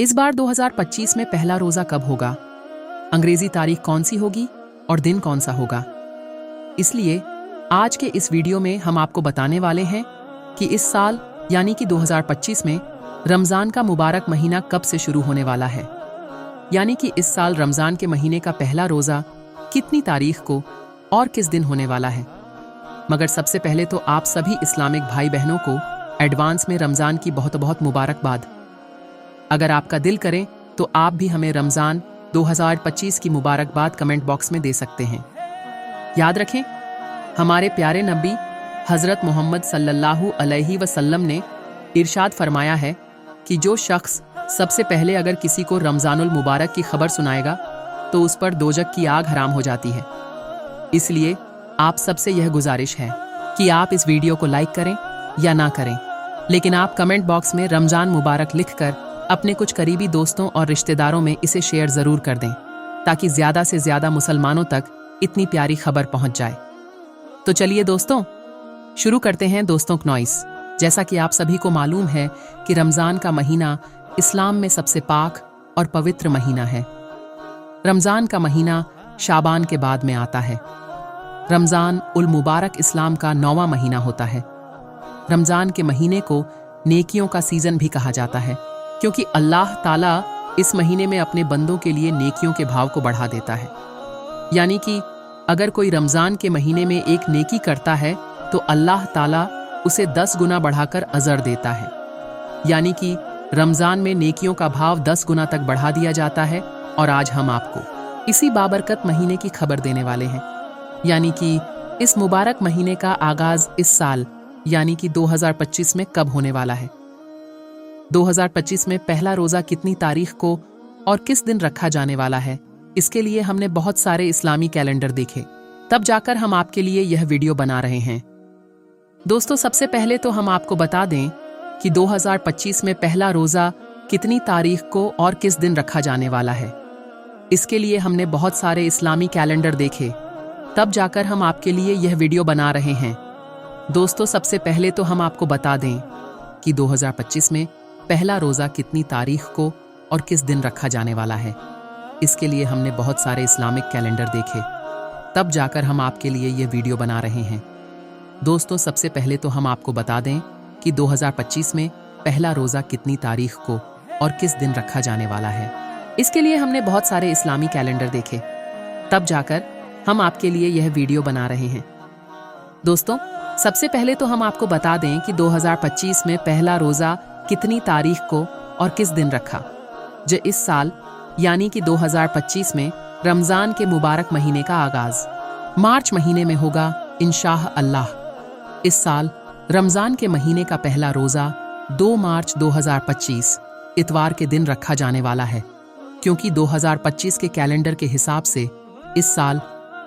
इस बार 2025 में पहला रोजा कब होगा, अंग्रेजी तारीख कौन सी होगी और दिन कौन सा होगा। इसलिए आज के इस वीडियो में हम आपको बताने वाले हैं कि इस साल यानी कि 2025 में रमज़ान का मुबारक महीना कब से शुरू होने वाला है, यानी कि इस साल रमज़ान के महीने का पहला रोज़ा कितनी तारीख को और किस दिन होने वाला है। मगर सबसे पहले तो आप सभी इस्लामिक भाई बहनों को एडवांस में रमज़ान की बहुत बहुत मुबारकबाद। अगर आपका दिल करे तो आप भी हमें रमज़ान 2025 की मुबारकबाद कमेंट बॉक्स में दे सकते हैं। याद रखें, हमारे प्यारे नबी हज़रत मोहम्मद सल्लल्लाहु अलैहि वसल्लम ने इरशाद फरमाया है कि जो शख्स सबसे पहले अगर किसी को रमज़ानुल मुबारक की खबर सुनाएगा तो उस पर दोजक की आग हराम हो जाती है। इसलिए आप सबसे यह गुजारिश है कि आप इस वीडियो को लाइक करें या ना करें, लेकिन आप कमेंट बॉक्स में रमज़ान मुबारक लिखकर अपने कुछ करीबी दोस्तों और रिश्तेदारों में इसे शेयर ज़रूर कर दें, ताकि ज़्यादा से ज़्यादा मुसलमानों तक इतनी प्यारी खबर पहुंच जाए। तो चलिए दोस्तों, शुरू करते हैं दोस्तों नॉइस। जैसा कि आप सभी को मालूम है कि रमज़ान का महीना इस्लाम में सबसे पाक और पवित्र महीना है। रमज़ान का महीना शाबान के बाद में आता है। रमज़ान उल मुबारक इस्लाम का 9वां महीना होता है। रमज़ान के महीने को नेकियों का सीज़न भी कहा जाता है, क्योंकि अल्लाह ताला इस महीने में अपने बंदों के लिए नेकियों के भाव को बढ़ा देता है। यानी कि अगर कोई रमज़ान के महीने में एक नेकी करता है तो अल्लाह ताला उसे 10 गुना बढ़ाकर अजर देता है। यानी कि रमज़ान में नेकियों का भाव 10 गुना तक बढ़ा दिया जाता है। और आज हम आपको इसी बाबरकत महीने की खबर देने वाले हैं, यानी कि इस मुबारक महीने का आगाज़ इस साल यानी कि 2025 में कब होने वाला है। 2025 में पहला रोज़ा कितनी तारीख को और किस दिन रखा जाने वाला है, इसके लिए हमने बहुत सारे इस्लामी कैलेंडर देखे, तब जाकर हम आपके लिए यह वीडियो बना रहे हैं। दोस्तों, सबसे पहले तो हम आपको बता दें कि 2025 में पहला रोज़ा कितनी तारीख को और किस दिन रखा जाने वाला है। इसके लिए हमने बहुत सारे इस्लामी कैलेंडर देखे, तब जाकर हम आपके लिए यह वीडियो बना रहे हैं। दोस्तों, सबसे पहले तो हम आपको बता दें कि 2025 में पहला रोज़ा कितनी तारीख को और किस दिन रखा जाने वाला है। इसके लिए हमने बहुत सारे इस्लामिक कैलेंडर देखे, तब जाकर हम आपके लिए यह वीडियो बना रहे हैं। दोस्तों, सबसे पहले तो हम आपको बता दें कि 2025 में पहला रोज़ा कितनी तारीख को और किस दिन रखा जाने वाला है। इसके लिए हमने बहुत सारे इस्लामी कैलेंडर देखे, तब जाकर हम आपके लिए यह वीडियो बना रहे हैं। दोस्तों, सबसे पहले तो हम आपको बता दें कि 2025 में पहला रोज़ा कितनी तारीख को और किस दिन रखा। जो इस साल यानी कि 2025 में रमज़ान के मुबारक महीने का आगाज़ मार्च महीने में होगा इंशाअ अल्लाह। इस साल रमज़ान के महीने का पहला रोज़ा 2 मार्च 2025 इतवार के दिन रखा जाने वाला है, क्योंकि 2025 के कैलेंडर के हिसाब से इस साल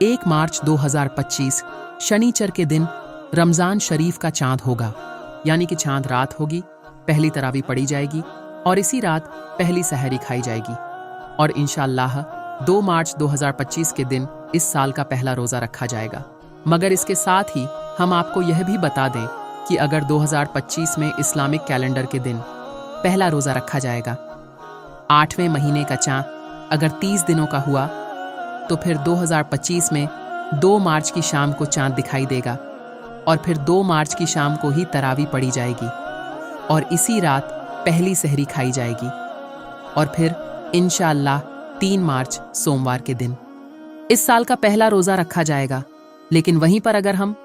1 मार्च 2025 शनिचर के दिन रमज़ान शरीफ का चाँद होगा। यानी कि चाँद रात होगी, पहली तरावी पढ़ी जाएगी और इसी रात पहली सहरी खाई जाएगी। और इंशाअल्लाह 2 मार्च 2025 के दिन इस साल का पहला रोज़ा रखा जाएगा। मगर इसके साथ ही हम आपको यह भी बता दें कि अगर 2025 में इस्लामिक कैलेंडर के दिन पहला रोज़ा रखा जाएगा, 8वें महीने का चाँद अगर 30 दिनों का हुआ तो फिर 2025 में 2 मार्च की शाम को चाँद दिखाई देगा और फिर 2 मार्च की शाम को ही तरावी पढ़ी जाएगी और इसी रात पहली सहरी खाई जाएगी। और फिर इंशाअल्लाह 3 मार्च सोमवार के दिन इस साल का पहला रोज़ा रखा जाएगा। लेकिन वहीं पर अगर हम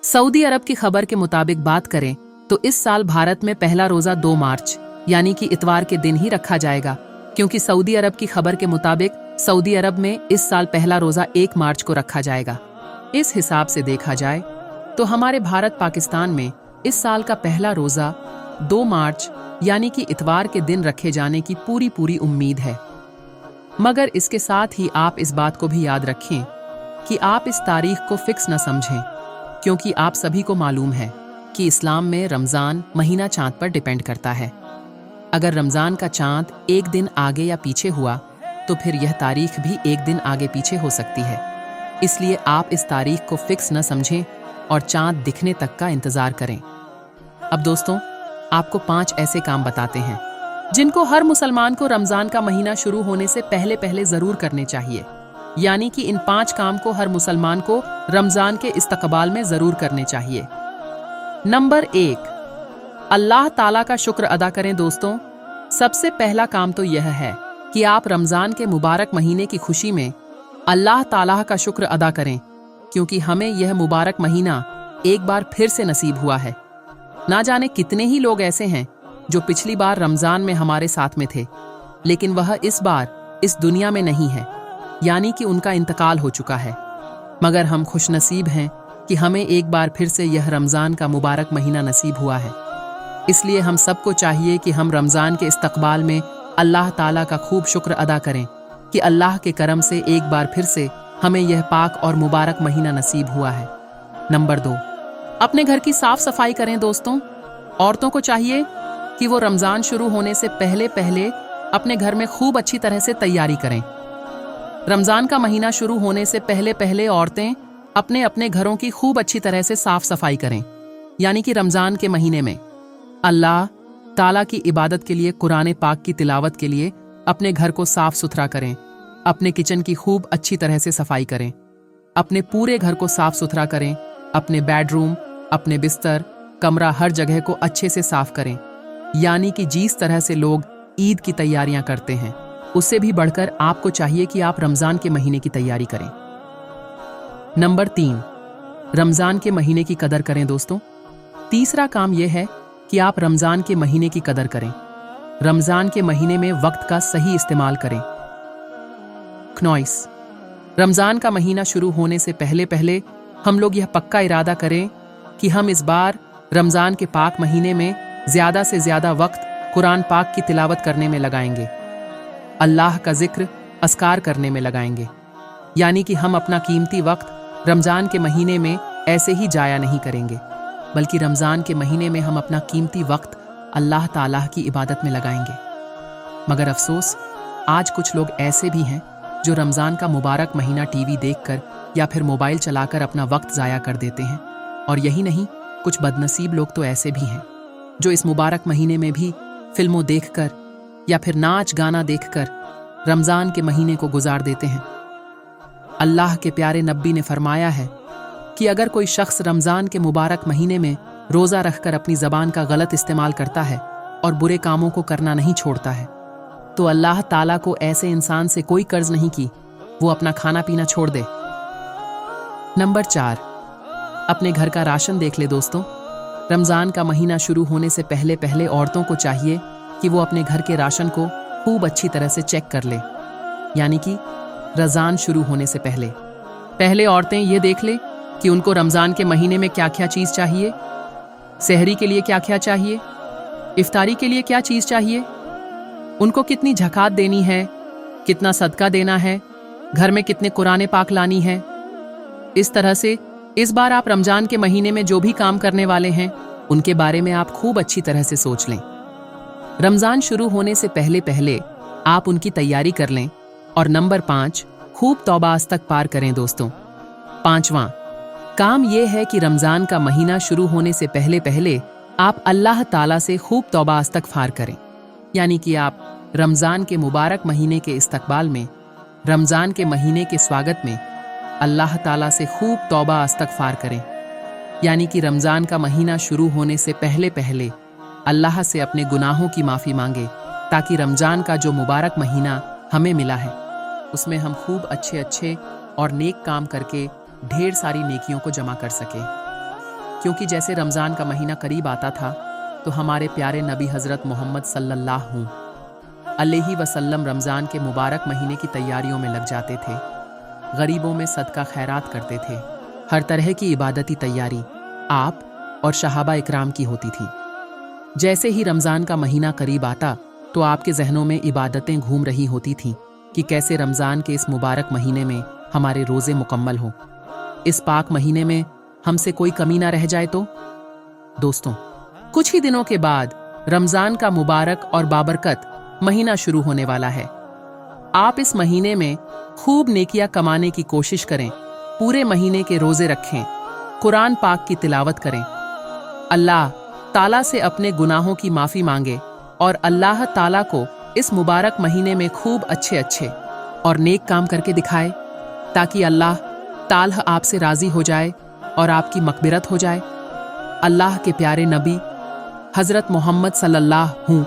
सऊदी अरब की खबर के मुताबिक बात करें तो इस साल भारत में पहला रोज़ा 2 मार्च यानी कि इतवार के दिन ही रखा जाएगा, क्योंकि सऊदी अरब की खबर के मुताबिक सऊदी अरब में इस साल पहला रोज़ा 1 मार्च को रखा जाएगा। इस हिसाब से देखा जाए तो हमारे भारत पाकिस्तान में इस साल का पहला रोज़ा 2 मार्च यानी कि इतवार के दिन रखे जाने की पूरी उम्मीद है। मगर इसके साथ ही आप इस बात को भी याद रखें कि आप इस तारीख को फिक्स न समझें, क्योंकि आप सभी को मालूम है कि इस्लाम में रमज़ान महीना चाँद पर डिपेंड करता है। अगर रमज़ान का चाँद एक दिन आगे या पीछे हुआ तो फिर यह तारीख भी एक दिन आगे पीछे हो सकती है। इसलिए आप इस तारीख को फिक्स न समझें और चाँद दिखने तक का इंतज़ार करें। अब दोस्तों, आपको 5 ऐसे काम बताते हैं जिनको हर मुसलमान को रमजान का महीना शुरू होने से पहले पहले जरूर करने चाहिए। यानी कि इन 5 काम को हर मुसलमान को रमजान के इस्तकबाल में जरूर करने चाहिए। नंबर 1, अल्लाह ताला का शुक्र अदा करें। दोस्तों, सबसे पहला काम तो यह है कि आप रमजान के मुबारक महीने की खुशी में अल्लाह ताला का शुक्र अदा करें, क्योंकि हमें यह मुबारक महीना एक बार फिर से नसीब हुआ है। ना जाने कितने ही लोग ऐसे हैं जो पिछली बार रमजान में हमारे साथ में थे, लेकिन वह इस बार इस दुनिया में नहीं है, यानी कि उनका इंतकाल हो चुका है। मगर हम खुशनसीब हैं कि हमें एक बार फिर से यह रमजान का मुबारक महीना नसीब हुआ है। इसलिए हम सबको चाहिए कि हम रमजान के इस्तकबाल में अल्लाह ताला का खूब शुक्र अदा करें कि अल्लाह के करम से एक बार फिर से हमें यह पाक और मुबारक महीना नसीब हुआ है। नंबर 2, अपने घर की साफ सफाई करें। दोस्तों, औरतों को चाहिए कि वो रमजान शुरू होने से पहले पहले अपने घर में खूब अच्छी तरह से तैयारी करें। रमजान का महीना शुरू होने से पहले पहले औरतें अपने अपने घरों की खूब अच्छी तरह से साफ सफाई करें, यानी कि रमजान के महीने में अल्लाह ताला की इबादत के लिए, कुरान पाक की तिलावत के लिए अपने घर को साफ सुथरा करें। अपने किचन की खूब अच्छी तरह से सफाई करें, अपने पूरे घर को साफ सुथरा करें, अपने बेडरूम, अपने बिस्तर, कमरा, हर जगह को अच्छे से साफ करें। यानी कि जिस तरह से लोग ईद की तैयारियां करते हैं, उससे भी बढ़कर आपको चाहिए कि आप रमजान के महीने की तैयारी करें। नंबर 3, रमजान के महीने की कदर करें। दोस्तों, तीसरा काम यह है कि आप रमजान के महीने की कदर करें। रमजान के महीने में वक्त का सही इस्तेमाल करें। ख्नौइस, रमजान का महीना शुरू होने से पहले पहले हम लोग यह पक्का इरादा करें कि हम इस बार रमजान के पाक महीने में ज्यादा से ज्यादा वक्त कुरान पाक की तिलावत करने में लगाएंगे, अल्लाह का जिक्र अस्कार करने में लगाएंगे। यानी कि हम अपना कीमती वक्त रमजान के महीने में ऐसे ही जाया नहीं करेंगे, बल्कि रमजान के महीने में हम अपना कीमती वक्त अल्लाह ताला की इबादत में लगाएंगे। मगर अफसोस, आज कुछ लोग ऐसे भी हैं जो रमजान का मुबारक महीना टीवी देखकर या फिर मोबाइल चलाकर अपना वक्त जाया कर देते हैं। और यही नहीं, कुछ बदनसीब लोग तो ऐसे भी हैं जो इस मुबारक महीने में भी फिल्मों देखकर या फिर नाच गाना देखकर रमजान के महीने को गुजार देते हैं। अल्लाह के प्यारे नबी ने फरमाया है कि अगर कोई शख्स रमजान के मुबारक महीने में रोजा रखकर अपनी जबान का गलत इस्तेमाल करता है और बुरे कामों को करना नहीं छोड़ता है, तो अल्लाह ताला को ऐसे इंसान से कोई कर्ज नहीं कि वो अपना खाना पीना छोड़ दे। नंबर 4, अपने घर का राशन देख ले। दोस्तों, रमजान का महीना शुरू होने से पहले पहले औरतों को चाहिए कि वो अपने घर के राशन को खूब अच्छी तरह से चेक कर ले। यानी कि रमजान शुरू होने से पहले औरतें ये देख ले कि उनको रमजान के महीने में क्या क्या चीज चाहिए, सहरी के लिए क्या क्या चाहिए, इफ्तारी के लिए क्या चीज चाहिए, उनको कितनी ज़कात देनी है, कितना सदका देना है, घर में कितने कुरान पाक लानी है। इस तरह से इस बार आप रमजान के महीने में जो भी काम करने वाले हैं, उनके बारे में आप खूब अच्छी तरह से सोच लें। रमजान शुरू होने से पहले पहले आप उनकी तैयारी कर लें। और नंबर 5, खूब तौबा इस्तगफार करें। दोस्तों, 5वां काम यह है कि रमजान का महीना शुरू होने से पहले पहले आप अल्लाह ताला से खूब तौबा इस्तगफार करें। यानी कि आप रमजान के मुबारक महीने के इस्तकबाल में, रमजान के महीने के स्वागत में अल्लाह ताला से खूब तौबा इस्तगफार करें। यानी कि रमजान का महीना शुरू होने से पहले पहले अल्लाह से अपने गुनाहों की माफी मांगे, ताकि रमजान का जो मुबारक महीना हमें मिला है उसमें हम खूब अच्छे अच्छे और नेक काम करके ढेर सारी नेकियों को जमा कर सके। क्योंकि जैसे रमजान का महीना करीब आता था तो हमारे प्यारे नबी हजरत मोहम्मद सल्लल्लाहु अलैहि वसल्लम रमजान के मुबारक महीने की तैयारियों में लग जाते थे। गरीबों में सदका खैरात करते थे। हर तरह की इबादती तैयारी आप और सहाबा इकराम की होती थी। जैसे ही रमजान का महीना करीब आता तो आपके जहनों में इबादतें घूम रही होती थीं कि कैसे रमजान के इस मुबारक महीने में हमारे रोजे मुकम्मल हों, इस पाक महीने में हमसे कोई कमी ना रह जाए। तो दोस्तों, कुछ ही दिनों के बाद रमजान का मुबारक और बाबरकत महीना शुरू होने वाला है। आप इस महीने में खूब नेकियां कमाने की कोशिश करें, पूरे महीने के रोजे रखें, कुरान पाक की तिलावत करें, अल्लाह ताला से अपने गुनाहों की माफी मांगे और अल्लाह ताला को इस मुबारक महीने में खूब अच्छे अच्छे और नेक काम करके दिखाए, ताकि अल्लाह ताला आपसे राजी हो जाए और आपकी मकबिरत हो जाए। अल्लाह के प्यारे नबी हज़रत मोहम्मद सल्लल्लाहु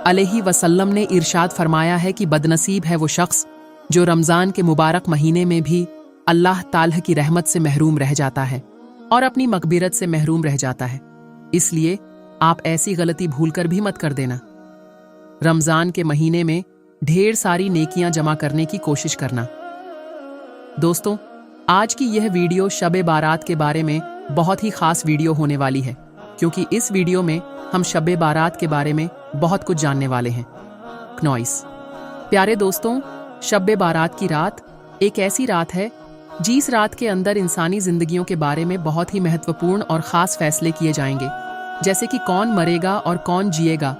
अलैहि वसल्लम ने इरशाद फरमाया है कि बदनसीब है वो शख्स जो रमज़ान के मुबारक महीने में भी अल्लाह ताला की रहमत से महरूम रह जाता है और अपनी मकबिरत से महरूम रह जाता है। इसलिए आप ऐसी गलती भूलकर भी मत कर देना। रमज़ान के महीने में ढेर सारी नेकियां जमा करने की कोशिश करना। दोस्तों, आज की यह वीडियो शब बारात के बारे में बहुत ही खास वीडियो होने वाली है, क्योंकि इस वीडियो में हम शब बारात के बारे में बहुत कुछ जानने वाले हैं। क्नॉइस प्यारे दोस्तों, शब बारात की रात एक ऐसी रात है जिस रात के अंदर इंसानी जिंदगियों के बारे में बहुत ही महत्वपूर्ण और ख़ास फैसले किए जाएंगे, जैसे कि कौन मरेगा और कौन जिएगा,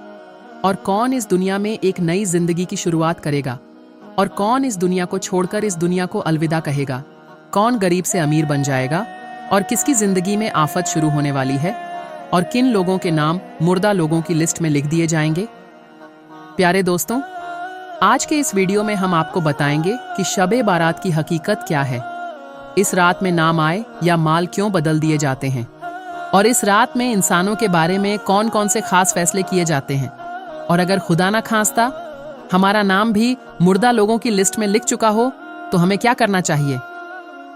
और कौन इस दुनिया में एक नई जिंदगी की शुरुआत करेगा, और कौन इस दुनिया को छोड़कर इस दुनिया को अलविदा कहेगा, कौन गरीब से अमीर बन जाएगा, और किसकी जिंदगी में आफत शुरू होने वाली है, और किन लोगों के नाम मुर्दा लोगों की लिस्ट में लिख दिए जाएंगे। प्यारे दोस्तों, आज के इस वीडियो में हम आपको बताएंगे कि शब बारात की हकीकत क्या है, इस रात में नाम आए या माल क्यों बदल दिए जाते हैं, और इस रात में इंसानों के बारे में कौन कौन से खास फैसले किए जाते हैं, और अगर खुदा ना खास्ता हमारा नाम भी मुर्दा लोगों की लिस्ट में लिख चुका हो तो हमें क्या करना चाहिए।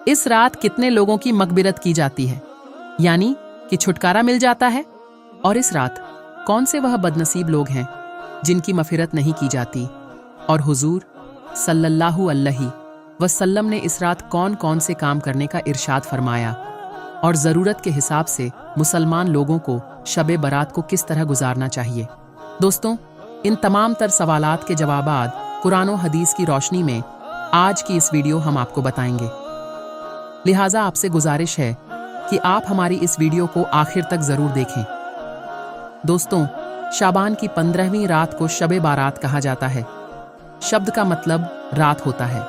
इस रात कितने लोगों की मकबिरत की जाती है, यानी कि छुटकारा मिल जाता है, और इस रात कौन से वह बदनसीब लोग हैं जिनकी मफिरत नहीं की जाती, और हुजूर सल्लल्लाहु अलैहि वसल्लम ने इस रात कौन कौन से काम करने का इरशाद फरमाया, और ज़रूरत के हिसाब से मुसलमान लोगों को शब बारात को किस तरह गुजारना चाहिए। दोस्तों, इन तमाम तर सवालात के जवाबात कुरान और हदीस की रोशनी में आज की इस वीडियो हम आपको बताएंगे। लिहाजा आपसे गुजारिश है कि आप हमारी इस वीडियो को आखिर तक ज़रूर देखें। दोस्तों, शाबान की 15वीं रात को शब बारात कहा जाता है। शब्द का मतलब रात होता है,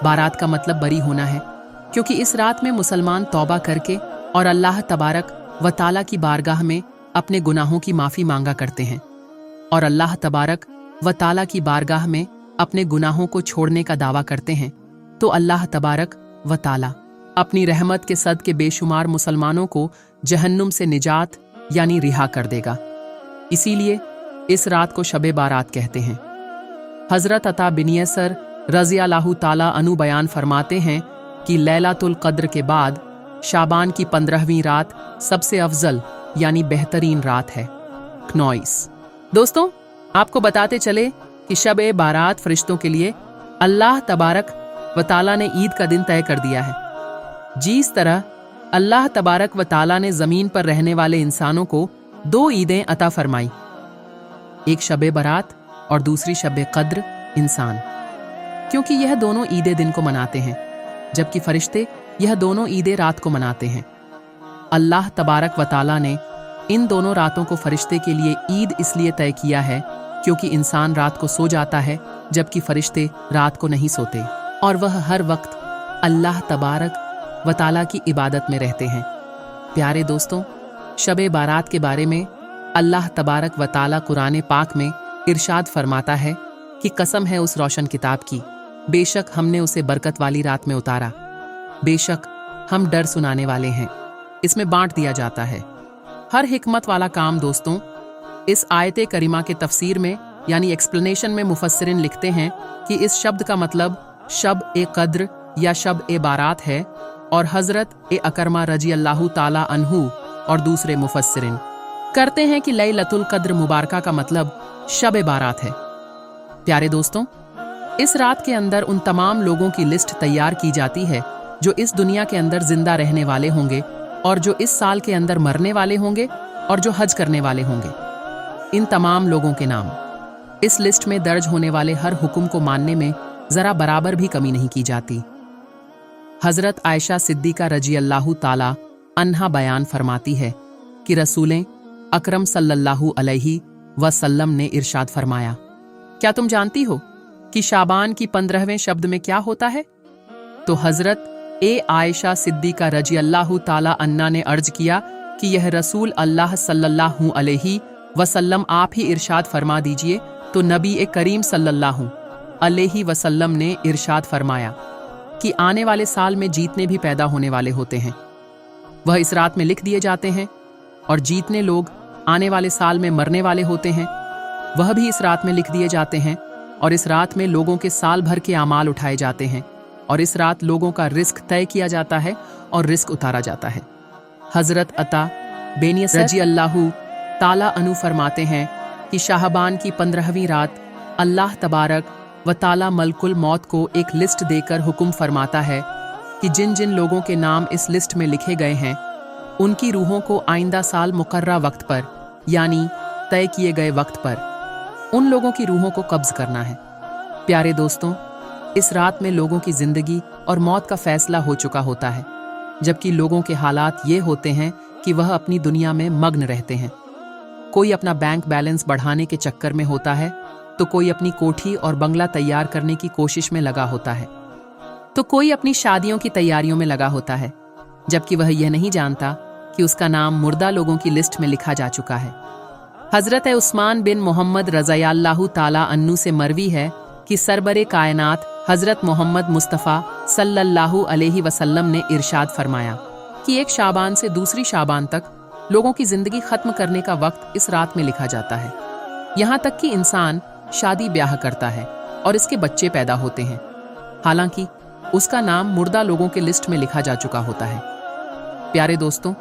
बारात का मतलब बरी होना है, क्योंकि इस रात में मुसलमान तौबा करके और अल्लाह तबारक व ताला की बारगाह में अपने गुनाहों की माफ़ी मांगा करते हैं, और अल्लाह तबारक व ताला की बारगाह में अपने गुनाहों को छोड़ने का दावा करते हैं, तो अल्लाह तबारक व ताला अपनी रहमत के सदके बेशुमार मुसलमानों को जहन्नुम से निजात यानी रिहा कर देगा। इसीलिए इस रात को शब बारात कहते हैं। हज़रत अता बिन यसर रज़ी अल्लाहु ताला अन्हु बयान फरमाते हैं कि लैलातुल क़द्र के बाद शाबान की 15वीं रात सबसे अफजल यानी बेहतरीन रात है। क्नॉइस दोस्तों, आपको बताते चले कि शब बारात फरिश्तों के लिए अल्लाह तबारक व ताला ने ईद का दिन तय कर दिया है। जिस तरह अल्लाह तबारक व ताला ने ज़मीन पर रहने वाले इंसानों को 2 ईदें अता फरमाई, एक शब बारात और दूसरी शब क़द्र इंसान, क्योंकि यह दोनों ईदें दिन को मनाते हैं, जबकि फरिश्ते यह दोनों ईदें रात को मनाते हैं। अल्लाह तबारक व ताला ने इन दोनों रातों को फरिश्ते के लिए ईद इसलिए तय किया है क्योंकि इंसान रात को सो जाता है जबकि फरिश्ते रात को नहीं सोते, और वह हर वक्त अल्लाह तबारक व ताला की इबादत में रहते हैं। प्यारे दोस्तों, शब बारात के बारे में अल्लाह तबारक व ताला कुरान पाक में इरशाद फरमाता है कि कसम है उस रोशन किताब की, बेशक हमने उसे बरकत वाली रात में उतारा, बेशक हम डर सुनाने वाले हैं। इसमें बांट दिया जाता है हर हिकमत वाला काम। दोस्तों, इस आयत करीमा के तफसीर में यानी एक्सप्लेनेशन में मुफस्सिरीन लिखते हैं कि इस शब्द का मतलब शब ए क़द्र या शब ए बारात है, और हज़रत ए अकरमा रजी अल्लाहु ताला अन्हु और दूसरे मुफस्सिरीन करते हैं कि लैलतुल क़द्र मुबारका का मतलब शब बारात है। प्यारे दोस्तों, इस रात के अंदर उन तमाम लोगों की लिस्ट तैयार की जाती है जो इस दुनिया के अंदर जिंदा रहने वाले होंगे, और जो इस साल के अंदर मरने वाले होंगे, और जो हज करने वाले होंगे। इन तमाम लोगों के नाम इस लिस्ट में दर्ज होने वाले हर हुक्म को मानने में ज़रा बराबर भी कमी नहीं की जाती। हज़रत आयशा सिद्दीक़ा रजी अल्लाहु ताला अन्हा बयान फरमाती है कि रसूलें अकरम सल्लल्लाहु अलैहि वसल्लम ने इरशाद फरमाया, क्या तुम जानती हो कि शाबान की 15वें शब्द में क्या होता है? तो हज़रत ए आयशा सिद्दीक़ा रजी अल्लाहु ताला अन्हा ने अर्ज किया कि यह रसूल अल्लाह सल्लल्लाहु अलैहि वसल्लम आप ही इरशाद फरमा दीजिए। तो नबी करीम सल्लल्लाहु अलैहि वसल्लम ने इरशाद फरमाया कि आने वाले साल में जितने भी पैदा होने वाले होते हैं वह इस रात में लिख दिए जाते हैं, और जितने लोग आने वाले साल में मरने वाले होते हैं वह भी इस रात में लिख दिए जाते हैं। और इस रात में लोगों के साल भर के आमाल उठाए जाते हैं, और इस रात लोगों का रिस्क तय किया जाता है और रिस्क उतारा जाता है। हजरत अता बेनी रजी अल्लाहु ताला अनु फरमाते हैं कि शाहबान की 15वीं रात अल्लाह तबारक व ताला मलकुल मौत को एक लिस्ट देकर हुक्म फरमाता है कि जिन जिन लोगों के नाम इस लिस्ट में लिखे गए हैं उनकी रूहों को आइंदा साल मुकर्रा वक्त पर, यानी तय किए गए वक्त पर, उन लोगों की रूहों को कब्ज करना है। प्यारे दोस्तों, इस रात में लोगों की जिंदगी और मौत का फैसला हो चुका होता है, जबकि लोगों के हालात ये होते हैं कि वह अपनी दुनिया में मग्न रहते हैं। कोई अपना बैंक बैलेंस बढ़ाने के चक्कर में होता है, तो कोई अपनी कोठी और बंगला तैयार करने की कोशिश में लगा होता है, तो कोई अपनी शादियों की तैयारियों में लगा होता है, जबकि वह यह नहीं जानता कि उसका नाम मुर्दा लोगों की लिस्ट में लिखा जा चुका है। हजरत उस्मान बिन मोहम्मद रज़ियल्लाहु ताला अन्हु से मरवी है कि सरबरे कायनात हजरत मोहम्मद मुस्तफ़ा सल्लल्लाहु अलैहि वसल्लम ने इरशाद फरमाया कि एक शाबान से दूसरी शाबान तक लोगों की जिंदगी खत्म करने का वक्त इस रात में लिखा जाता है। यहाँ तक कि इंसान शादी ब्याह करता है और इसके बच्चे पैदा होते हैं, हालांकि उसका नाम मुर्दा लोगों के लिस्ट में लिखा जा चुका होता है। प्यारे दोस्तों,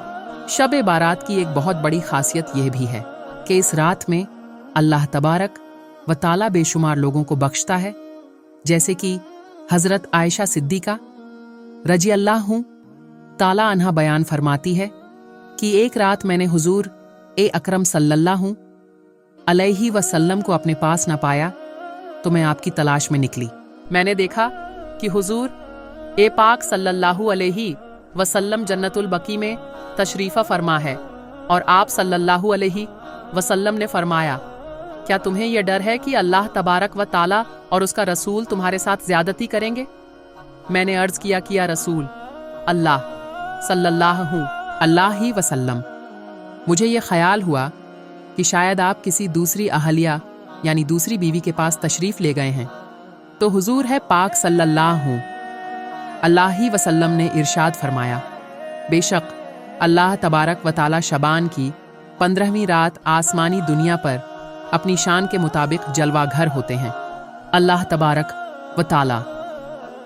शब बारात की एक बहुत बड़ी खासियत यह भी है कि इस रात में अल्लाह तबारक व ताला बेशुमार लोगों को बख्शता है, जैसे कि हजरत आयशा सिद्दीका रजी अल्लाहु ताला अन्हा बयान फरमाती है कि एक रात मैंने हुजूर अकरम सल्लल्लाहु अलैहि वसल्लम को अपने पास न पाया, तो मैं आपकी तलाश में निकली। मैंने देखा कि हुजूर पाक सल्लल्लाहु अलैहि वसल्लम जन्नतुल बकी में तशरीफ़ा फरमा है, और आप सल्लल्लाहु अलैहि वसल्लम ने फरमाया, क्या तुम्हें यह डर है कि अल्लाह तबारक व ताला और उसका रसूल तुम्हारे साथ ज्यादती करेंगे? मैंने अर्ज किया कि या रसूल अल्लाह सल्लल्लाहु अलैहि वसल्लम, मुझे यह ख्याल हुआ कि शायद आप किसी दूसरी अहलिया यानी दूसरी बीवी के पास तशरीफ ले गए हैं। तो हुजूर पाक सल्लल्लाहु अलैहि वसल्लम ने इरशाद फरमाया, बेशक अल्लाह तबारक व ताला शबान की 15वीं रात आसमानी दुनिया पर अपनी शान के मुताबिक जलवाघर होते हैं। अल्लाह तबारक व ताला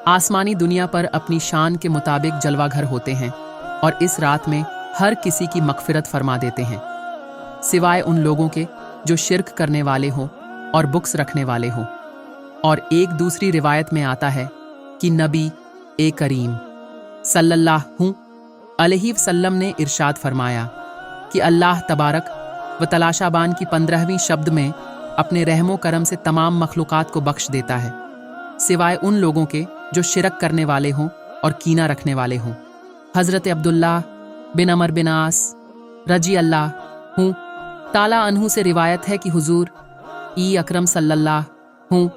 आसमानी दुनिया पर अपनी शान के मुताबिक जलवाघर होते हैं और इस रात में हर किसी की मगफिरत फरमा देते हैं, सिवाय उन लोगों के जो शिर्क करने वाले हों और बुक्स रखने वाले हों। और एक दूसरी रिवायत में आता है कि नबी करीम सल्लल्लाहु अलैहि वसल्लम ने इरशाद फरमाया कि अल्लाह तबारक व तआला शाबान की 15वीं शब्द में अपने रहमो करम से तमाम मखलूकात को बख्श देता है, सिवाय उन लोगों के जो शिरक करने वाले हों और कीना रखने वाले हों। हजरत अब्दुल्लाह बिन अमर बिन आस रजी अल्लाहु ताला अन्हु से रिवायत है कि हुजूर अकरम सल्लल्लाहु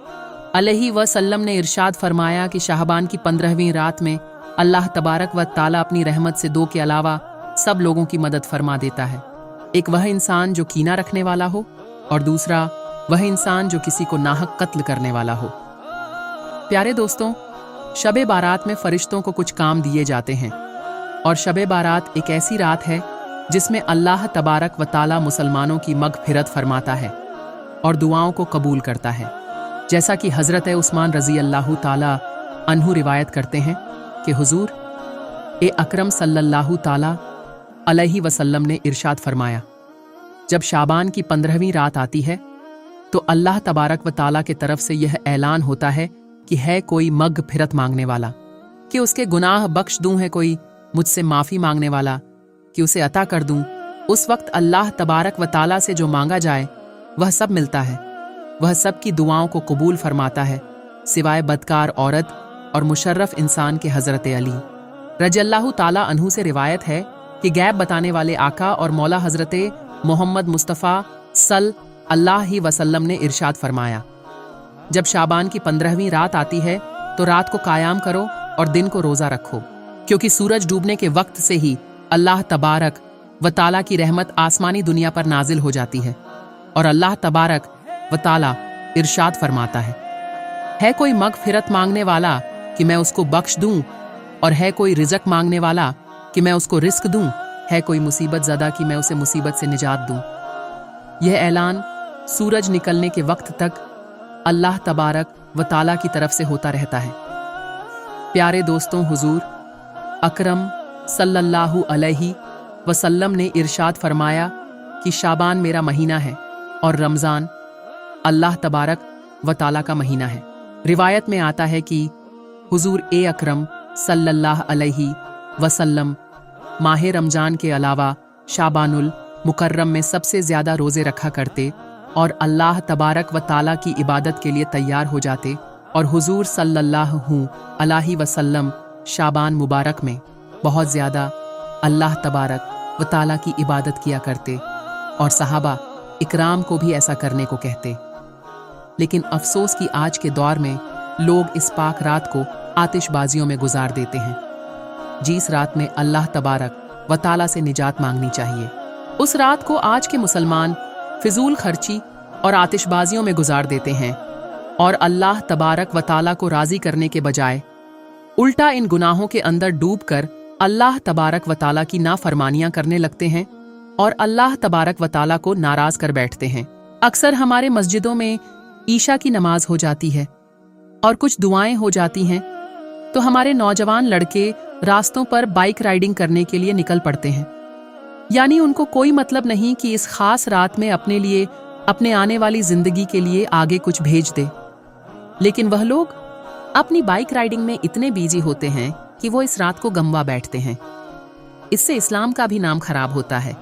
अलैहि वसल्लम ने इरशाद फरमाया कि शाहबान की 15वीं रात में अल्लाह तबारक व ताला अपनी रहमत से 2 के अलावा सब लोगों की मदद फरमा देता है। एक वह इंसान जो कीना रखने वाला हो, और दूसरा वह इंसान जो किसी को नाहक कत्ल करने वाला हो। प्यारे दोस्तों, शब बारात में फरिश्तों को कुछ काम दिए जाते हैं, और शब बारात एक ऐसी रात है जिसमें अल्लाह तबारक व ताला मुसलमानों की मगफिरत फरमाता है और दुआओं को कबूल करता है। जैसा कि हजरत उस्मान रजी अल्लाह ताला अन्हु रिवायत करते हैं कि हुजूर अकरम सल्लल्लाहु ताला अलैहि वसल्लम ने इरशाद फरमाया, जब शाबान की 15वीं रात आती है तो अल्लाह तबारक व ताला के तरफ से यह ऐलान होता है कि है कोई मगफिरत मांगने वाला, कि उसके गुनाह बख्श दूं, है कोई मुझसे माफ़ी मांगने वाला कि उसे अता कर दूं। उस वक्त अल्लाह तबारक व ताला से जो मांगा जाए वह सब मिलता है, वह सब की दुआओं को कबूल फरमाता है, सिवाय बदकार औरत और मुशर्रफ इंसान के हजरत अली रज़ियल्लाहु ताला अन्हु से रिवायत है कि गैब बताने वाले आका और मौला हजरत मोहम्मद मुस्तफ़ा सल्लल्लाहु वसल्लम ने इरशाद फरमाया, जब शाबान की 15वीं रात आती है तो रात को कायम करो और दिन को रोज़ा रखो, क्योंकि सूरज डूबने के वक्त से ही अल्लाह तबारक व ताला की रहमत आसमानी दुनिया पर नाजिल हो जाती है और अल्लाह तबारक व ताला इरशाद फरमाता है कोई मगफिरत मांगने वाला कि मैं उसको बख्श दूं, और है कोई रिज़्क मांगने वाला कि मैं उसको रिस्क दूं, है कोई मुसीबत ज़दा कि मैं उसे मुसीबत से निजात दूं। यह ऐलान सूरज निकलने के वक्त तक अल्लाह तबारक व ताला की तरफ से होता रहता है। प्यारे दोस्तों, हुजूर अकरम सल्लल्लाहु अलैहि वसल्लम ने इरशाद फरमाया कि शाबान मेरा महीना है और रमज़ान अल्लाह तबारक व ताला का महीना है। रिवायत में आता है कि हुजूर अकरम सल्लल्लाहु अलैहि वसल्लम माह रमज़ान के अलावा शाबानुल मुकर्रम में सबसे ज़्यादा रोज़े रखा करते और अल्लाह तबारक व ताला की इबादत के लिए तैयार हो जाते, और हुजूर सल्लल्लाहु अलैहि वसल्लम शाबान मुबारक में बहुत ज़्यादा अल्लाह तबारक व ताला की इबादत किया करते और सहाबा इकराम को भी ऐसा करने को कहते। लेकिन अफसोस कि आज के दौर में लोग इस पाक रात को आतिशबाजियों में गुजार देते हैं। जिस रात में अल्लाह तबारक व ताला से निजात मांगनी चाहिए, उस रात को आज के मुसलमान फिजूल खर्ची और आतिशबाजियों में गुजार देते हैं और अल्लाह तबारक व ताला को राज़ी करने के बजाय उल्टा इन गुनाहों के अंदर डूबकर अल्लाह तबारक व ताला की नाफरमानियां करने लगते हैं और अल्लाह तबारक व ताला को नाराज कर बैठते हैं। अक्सर हमारे मस्जिदों में ईशा की नमाज हो जाती है और कुछ दुआएं हो जाती हैं, तो हमारे नौजवान लड़के रास्तों पर बाइक राइडिंग करने के लिए निकल पड़ते हैं। यानी उनको कोई मतलब नहीं कि इस खास रात में अपने लिए, अपने आने वाली जिंदगी के लिए आगे कुछ भेज दे, लेकिन वह लोग अपनी बाइक राइडिंग में इतने बिजी होते हैं कि वो इस रात को गंवा बैठते हैं। इससे इस्लाम का भी नाम खराब होता है।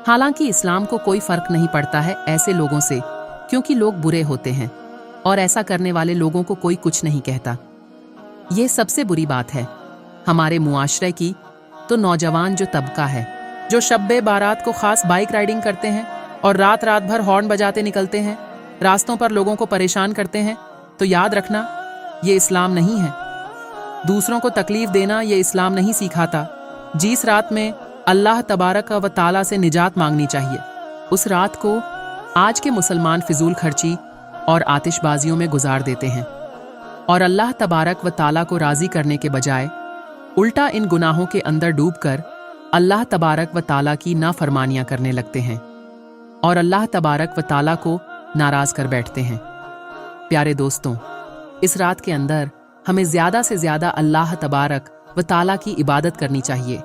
हालांकि इस्लाम को कोई फर्क नहीं पड़ता है ऐसे लोगों से, क्योंकि लोग बुरे होते हैं और ऐसा करने वाले लोगों को कोई कुछ नहीं कहता। ये सबसे बुरी बात है हमारे मुआशरे की। तो नौजवान जो तबका है, जो शब्बे बारात को खास बाइक राइडिंग करते हैं और रात रात भर हॉर्न बजाते निकलते हैं, रास्तों पर लोगों को परेशान करते हैं, तो याद रखना ये इस्लाम नहीं है। दूसरों को तकलीफ देना ये इस्लाम नहीं सिखाता। जिस रात में अल्लाह तबारक व ताला से निजात मांगनी चाहिए, उस रात को आज के मुसलमान फिजूल खर्ची और आतिशबाजियों में गुजार देते हैं और अल्लाह तबारक व ताला को राज़ी करने के बजाय उल्टा इन गुनाहों के अंदर डूबकर अल्लाह तबारक व ताला की नाफरमानियां करने लगते हैं और अल्लाह तबारक व ताला को नाराज़ कर बैठते हैं। प्यारे दोस्तों, इस रात के अंदर हमें ज़्यादा से ज़्यादा अल्लाह तबारक व ताला की इबादत करनी चाहिए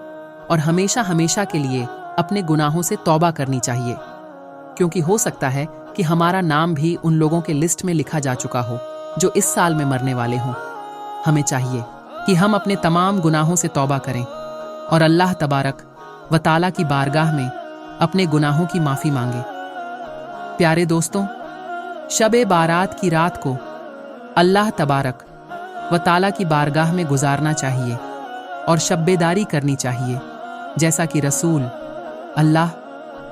और हमेशा हमेशा के लिए अपने गुनाहों से तौबा करनी चाहिए, क्योंकि हो सकता है कि हमारा नाम भी उन लोगों के लिस्ट में लिखा जा चुका हो जो इस साल में मरने वाले हों। हमें चाहिए कि हम अपने तमाम गुनाहों से तौबा करें और अल्लाह तबारक व ताला की बारगाह में अपने गुनाहों की माफ़ी मांगे। प्यारे दोस्तों, शब बारात की रात को अल्लाह तबारक व ताला की बारगाह में गुजारना चाहिए और शब्बेदारी करनी चाहिए, जैसा कि रसूल अल्लाह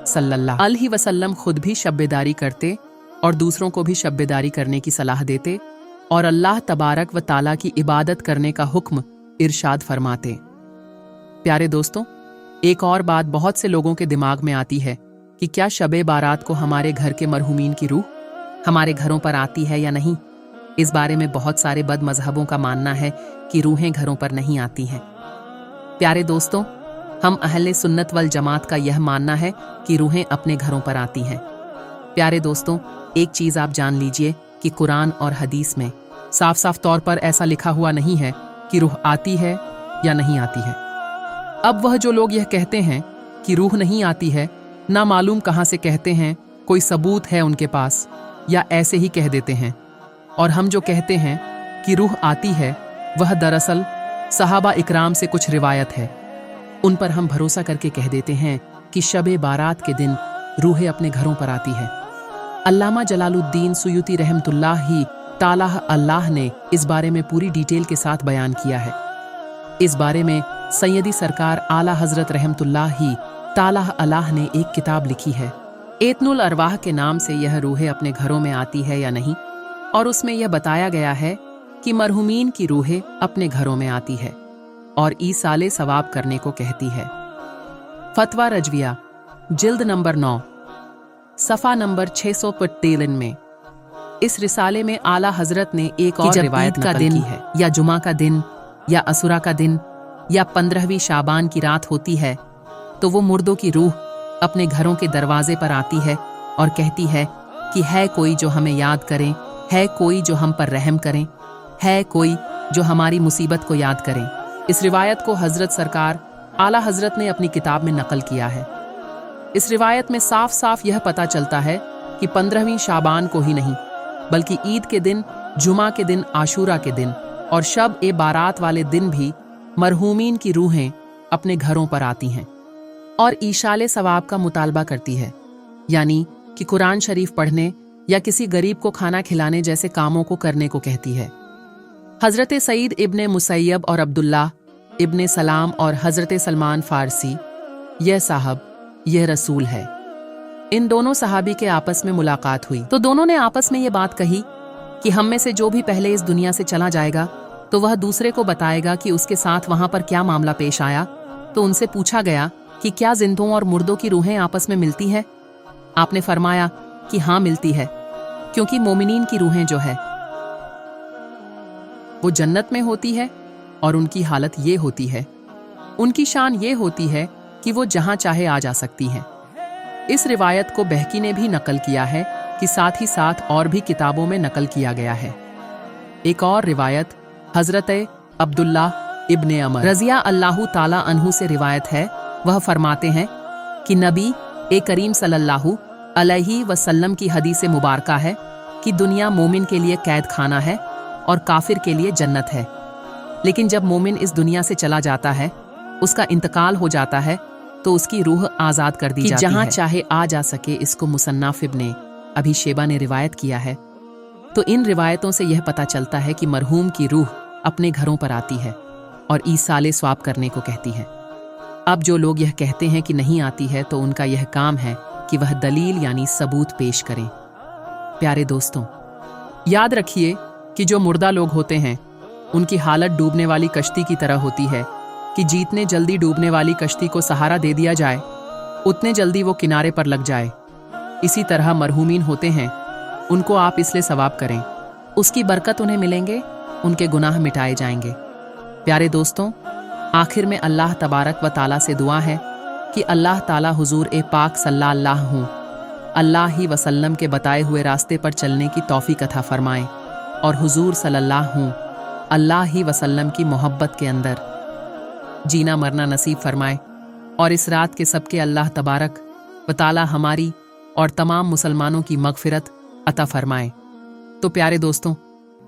सल्लल्लाहु अलैहि वसल्लम खुद भी शब्बेदारी करते और दूसरों को भी शब्बेदारी करने की सलाह देते और अल्लाह तबारक व ताला की इबादत करने का हुक्म इरशाद फरमाते। प्यारे दोस्तों, एक और बात बहुत से लोगों के दिमाग में आती है कि क्या शबे बारात को हमारे घर के मरहूमीन की रूह हमारे घरों पर आती है या नहीं। इस बारे में बहुत सारे बद मजहबों का मानना है कि रूहें घरों पर नहीं आती हैं। प्यारे दोस्तों, हम अहले सुन्नत वल जमात का यह मानना है कि रूहें अपने घरों पर आती हैं। प्यारे दोस्तों, एक चीज़ आप जान लीजिए कि कुरान और हदीस में साफ साफ तौर पर ऐसा लिखा हुआ नहीं है कि रूह आती है या नहीं आती है। अब वह जो लोग यह कहते हैं कि रूह नहीं आती है, ना मालूम कहाँ से कहते हैं, कोई सबूत है उनके पास या ऐसे ही कह देते हैं। और हम जो कहते हैं कि रूह आती है, वह दरअसल सहाबा इकराम से कुछ रिवायत है, उन पर हम भरोसा करके कह देते हैं कि शबे बारात के दिन रूहें अपने घरों पर आती है। अल्लामा जलालुद्दीन सुयूती रहमतुल्लाहि ताला अल्लाह ने इस बारे में पूरी डिटेल के साथ बयान किया है। इस बारे में सैयदी सरकार आला हजरत रहमतुल्लाहि ताला अल्लाह ने एक किताब लिखी है, एतनुल अरवाह के नाम से। यह रूहें अपने घरों में आती है या नहीं, और उसमें यह बताया गया है कि मरहुमीन की रूहें अपने घरों में आती है और ईसाले सवाब करने को कहती है। फतवा रजविया जिल्द नंबर 9 सफ़ा नंबर 613 में। इस रिसाले में आला हजरत ने एक और रिवायत का दिन है, या जुमा का दिन, या असुरा का दिन, या 15वीं शाबान की रात होती है, तो वो मुर्दों की रूह अपने घरों के दरवाजे पर आती है और कहती है कि है कोई जो हमें याद करें, है कोई जो हम पर रहम करें, है कोई जो हमारी मुसीबत को याद करें। इस रिवायत को हजरत सरकार आला हजरत ने अपनी किताब में नकल किया है। इस रिवायत में साफ साफ यह पता चलता है कि 15वीं शाबान को ही नहीं, बल्कि ईद के दिन, जुमा के दिन, आशूरा के दिन और शब ए बारात वाले दिन भी मरहूमीन की रूहें अपने घरों पर आती हैं और ईशाले सवाब का मुतालबा करती है, यानी कि कुरान शरीफ पढ़ने या किसी गरीब को खाना खिलाने जैसे कामों को करने को कहती है। हजरत सईद इब्ने मुसैयब और अब्दुल्लाह इब्ने सलाम और हजरत सलमान फारसी, यह साहब, यह रसूल है, इन दोनों सहाबी के आपस में मुलाकात हुई तो दोनों ने आपस में ये बात कही कि हम में से जो भी पहले इस दुनिया से चला जाएगा तो वह दूसरे को बताएगा कि उसके साथ वहां पर क्या मामला पेश आया। तो उनसे पूछा गया कि क्या जिंदों और मुर्दों की रूहें आपस में मिलती है? आपने फरमाया कि हाँ मिलती है, क्योंकि मोमिनीन की रूहें जो है वो जन्नत में होती है और उनकी हालत ये होती है, उनकी शान ये होती है कि वो जहां चाहे आ जा सकती हैं। इस रिवायत को बहकी ने भी नकल किया है कि साथ ही साथ और भी किताबों में नकल किया गया है। एक और रिवायत हजरत अब्दुल्लाह इब्ने अमर रज़िया अल्लाहु ताला अन्हु से रिवायत है। वह फरमाते हैं कि नबी करीम सल्लल्लाहु अलैहि वसल्लम की हदीस मुबारका है कि दुनिया मोमिन के लिए कैद खाना है और काफिर के लिए जन्नत है, लेकिन जब मोमिन इस दुनिया से चला जाता है, उसका इंतकाल हो जाता है, तो उसकी रूह आज़ाद कर दी जाती है, जहां चाहे आ जा सके। इसको मुसन्नाफ इब्ने अभी शेबा ने रिवायत किया है। तो इन रिवायतों से यह पता चलता है कि मरहूम की रूह अपने घरों पर आती है और ईसाले स्वाब करने को कहती है। अब जो लोग यह कहते हैं कि नहीं आती है, तो उनका यह काम है कि वह दलील यानी सबूत पेश करें। प्यारे दोस्तों, याद रखिए कि जो मुर्दा लोग होते हैं उनकी हालत डूबने वाली कश्ती की तरह होती है कि जितने जल्दी डूबने वाली कश्ती को सहारा दे दिया जाए, उतने जल्दी वो किनारे पर लग जाए। इसी तरह मरहूमीन होते हैं, उनको आप इसलिए सवाब करें, उसकी बरकत उन्हें मिलेंगे, उनके गुनाह मिटाए जाएंगे। प्यारे दोस्तों, आखिर में अल्लाह तबारक व ताला से दुआ है कि अल्लाह ताला हुजूर पाक सल्लल्लाहु अलैहि वसल्लम के बताए हुए रास्ते पर चलने की तौफीक अता फरमाएं और हुजूर सल्लल्लाहु अलैहि वसल्लम की मोहब्बत के अंदर जीना मरना नसीब फरमाए और इस रात के सबके अल्लाह तबारक व ताला हमारी और तमाम मुसलमानों की मगफिरत अता फरमाए। तो प्यारे दोस्तों,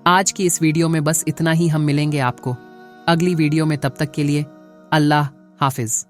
आज की इस वीडियो में बस इतना ही। हम मिलेंगे आपको अगली वीडियो में, तब तक के लिए अल्लाह हाफिज।